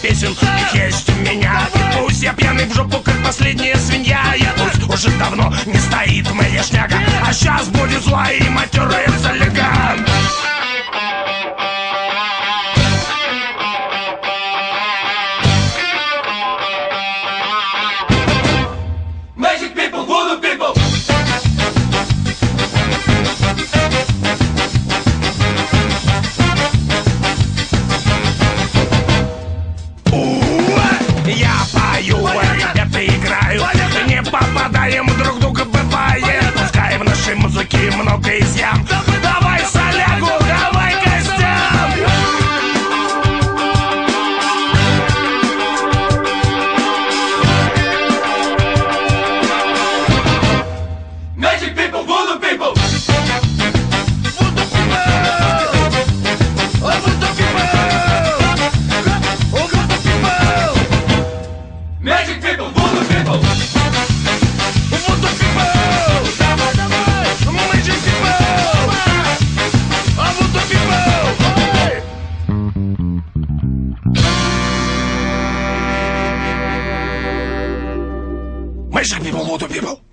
песен, их есть у меня. И пусть я пьяный в жопу, как последняя свинья, я тут уже давно не стоит моя шняга, а сейчас будет злая и матерая солига. Magic people, voodoo people. Я пою, ребята играют, не попадаем друг друга, бывает. Пускай в нашей музыке много изъян. Давай солягу, давай костям. Magic people, voodoo people. Magic people, voodoo people. Magic people, voodoo people.